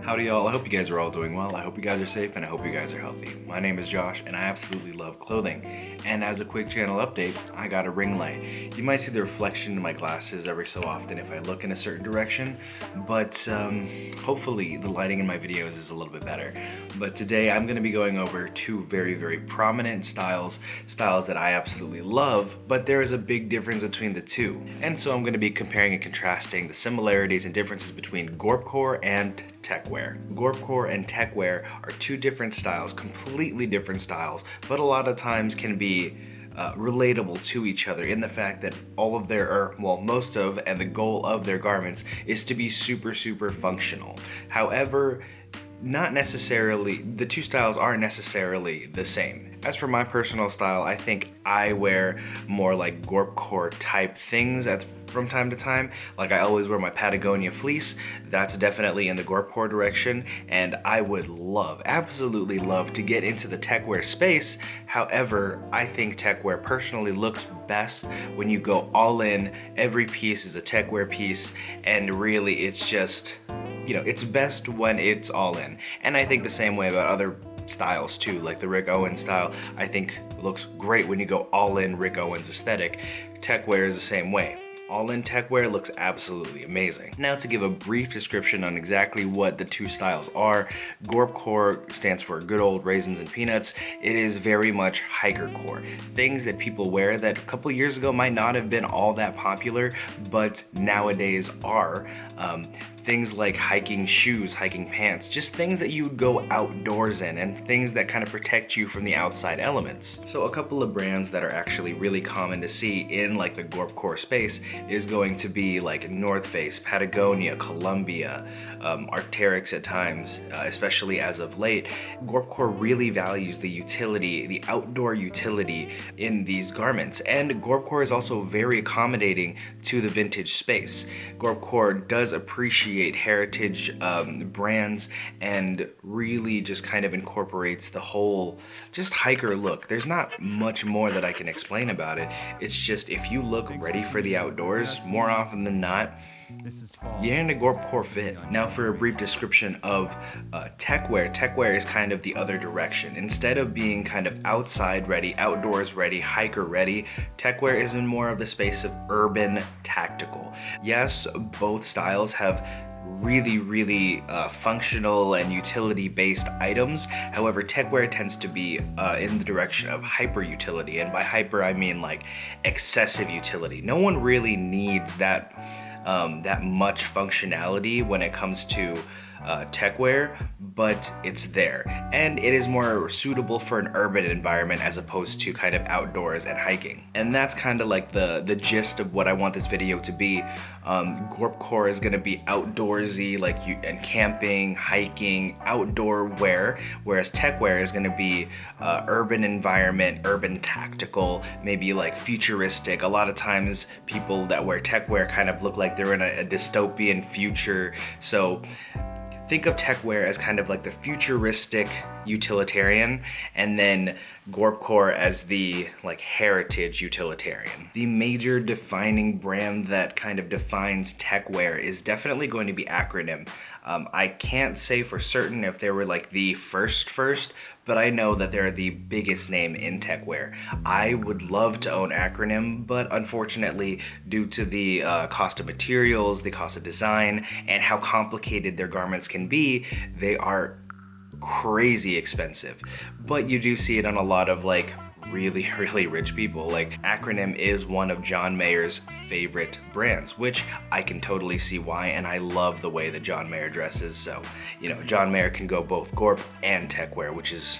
Howdy y'all, I hope you guys are all doing well. I hope you guys are safe and I hope you guys are healthy. My name is Josh and I absolutely love clothing. And as a quick channel update, I got a ring light. You might see the reflection in my glasses every so often if I look in a certain direction, but hopefully the lighting in my videos is a little bit better. But today I'm going to be going over two very prominent styles that I absolutely love, but there is a big difference between the two. And so I'm going to be comparing and contrasting the similarities and differences between gorpcore and techwear. Gorpcore and techwear are two different styles, completely different styles, but a lot of times can be relatable to each other in the fact that all of their, or well, most of, and the goal of their garments is to be super functional. However, not necessarily, the two styles aren't necessarily the same. As for my personal style, I think I wear more like gorpcore type things from time to time. Like I always wear my Patagonia fleece. That's definitely in the gorpcore direction, and I would love, absolutely love to get into the techwear space. However, I think techwear personally looks best when you go all in. Every piece is a techwear piece, and really it's just, you know, it's best when it's all in. And I think the same way about other styles too, like the Rick Owens style. I think looks great when you go all in Rick Owens aesthetic. Techwear is the same way. All in techwear looks absolutely amazing. Now to give a brief description on exactly what the two styles are, gorpcore stands for good old raisins and peanuts. It is very much hiker core. Things that people wear that a couple years ago might not have been all that popular, but nowadays are. Things like hiking shoes, hiking pants, just things that you would go outdoors in and things that kind of protect you from the outside elements. So a couple of brands that are actually really common to see in like the gorpcore space is going to be like North Face, Patagonia, Columbia, Arc'teryx at times, especially as of late. Gorpcore really values the utility, the outdoor utility in these garments, and gorpcore is also very accommodating to the vintage space. Gorpcore does appreciate heritage brands and really just kind of incorporates the whole just hiker look. There's not much more that I can explain about it. It's just if you look ready for the outdoors, more often than not, you're in a gorpcore fit. Now for a brief description of techwear. Techwear is kind of the other direction. Instead of being kind of outside ready, outdoors ready, hiker ready, techwear is in more of the space of urban tactical. Yes, both styles have really functional and utility based items. However, techwear tends to be in the direction of hyper utility, and by hyper I mean like excessive utility. No one really needs that much functionality when it comes to techwear, but it's there, and it is more suitable for an urban environment as opposed to kind of outdoors and hiking. And that's kind of like the gist of what I want this video to be. Gorpcore is going to be outdoorsy, like and camping, hiking, outdoor wear, whereas techwear is going to be urban environment, urban tactical, maybe like futuristic. A lot of times people that wear techwear kind of look like they're in a dystopian future. So think of techwear as kind of like the futuristic utilitarian, and then gorpcore as the like heritage utilitarian. The major defining brand that kind of defines techwear is definitely going to be Acronym. I can't say for certain if they were like the first, but I know that they're the biggest name in techwear. I would love to own Acronym, but unfortunately, due to the cost of materials, the cost of design, and how complicated their garments can be, they are crazy expensive. But you do see it on a lot of like really rich people. Like Acronym is one of John Mayer's favorite brands, which I can totally see why, and I love the way that John Mayer dresses. So, you know, John Mayer can go both gorp and techwear, which is,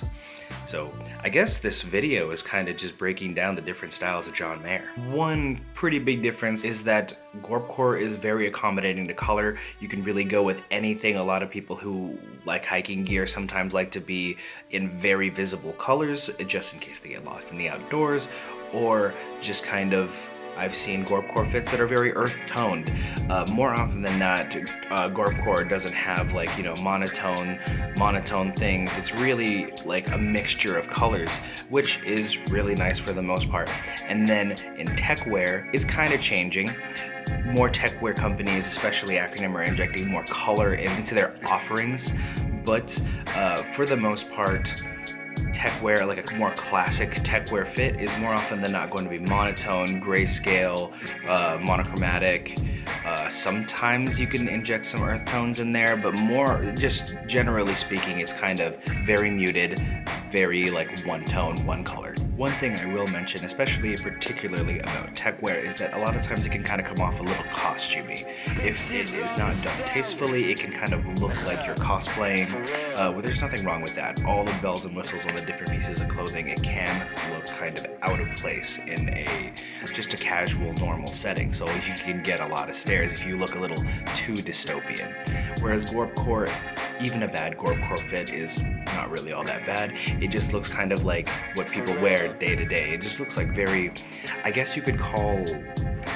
so I guess this video is kind of just breaking down the different styles of John Mayer. One pretty big difference is that gorpcore is very accommodating to color. You can really go with anything. A lot of people who like hiking gear sometimes like to be in very visible colors just in case they get lost in the outdoors, or just kind of, I've seen gorpcore fits that are very earth toned. More often than not, gorpcore doesn't have like, you know, monotone things. It's really like a mixture of colors, which is really nice for the most part. And then in techwear, it's kind of changing. more techwear companies, especially acronym, are injecting more color into their offerings, but for the most part, techwear, like a more classic techwear fit, is more often than not going to be monotone, grayscale, monochromatic. Sometimes you can inject some earth tones in there, but more just generally speaking, it's kind of very muted, very like one tone, one color. One thing I will mention, especially particularly about techwear, is that a lot of times it can kind of come off a little costumey. If it is not done tastefully, it can kind of look like you're cosplaying. Well, there's nothing wrong with that. All the bells and whistles on the different pieces of clothing, it can look kind of out of place in just a casual, normal setting. So you can get a lot of stares if you look a little too dystopian. Whereas gorpcore, even a bad gorpcore fit is not really all that bad. It just looks kind of like what people wear day to day. It just looks like very, I guess you could call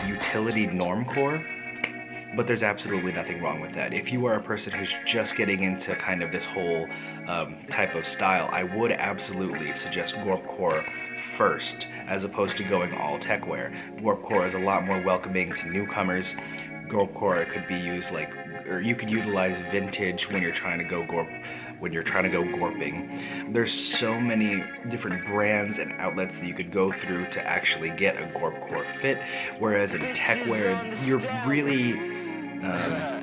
utility normcore, but there's absolutely nothing wrong with that. If you are a person who's just getting into kind of this whole type of style, I would absolutely suggest gorpcore first, as opposed to going all techwear. Gorpcore is a lot more welcoming to newcomers. Gorpcore could be used or you could utilize vintage when you're trying to go gorping. There's so many different brands and outlets that you could go through to actually get a gorpcore fit, whereas in techwear, you're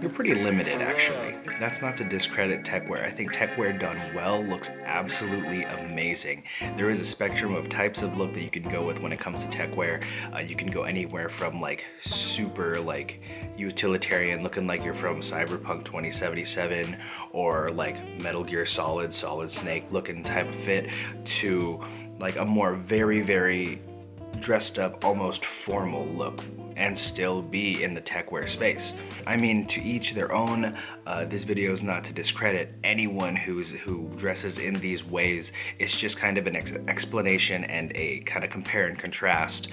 pretty limited, actually. That's not to discredit techwear. I think techwear done well looks absolutely amazing. There is a spectrum of types of look that you can go with when it comes to techwear. You can go anywhere from like super like utilitarian, looking like you're from Cyberpunk 2077, or like Metal Gear Solid Snake looking type of fit, to like a more very, very dressed up, almost formal look, and still be in the techwear space. I mean, to each their own. This video is not to discredit anyone who dresses in these ways. It's just kind of an explanation and a kind of compare and contrast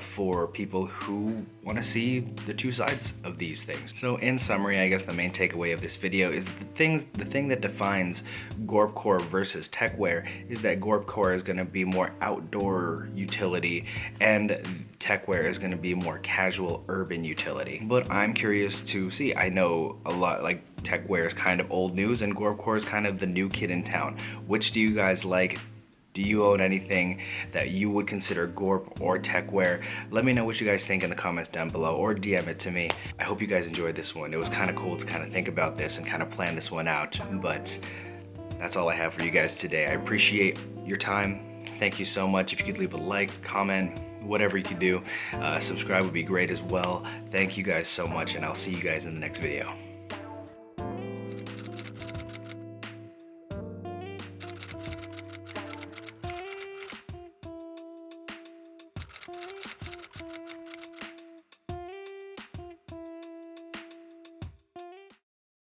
for people who want to see the two sides of these things. So in summary, I guess the main takeaway of this video is the thing that defines gorpcore versus techwear is that gorpcore is going to be more outdoor utility and techwear is going to be more casual urban utility. But I'm curious to see. I know a lot, like, techwear is kind of old news and gorpcore is kind of the new kid in town. Which do you guys like? Do you own anything that you would consider gorp or techwear? Let me know what you guys think in the comments down below, or DM it to me. I hope you guys enjoyed this one. It was kind of cool to kind of think about this and kind of plan this one out, but that's all I have for you guys today. I appreciate your time. Thank you so much. If you could leave a like, comment, whatever you could do. Subscribe would be great as well. Thank you guys so much, and I'll see you guys in the next video.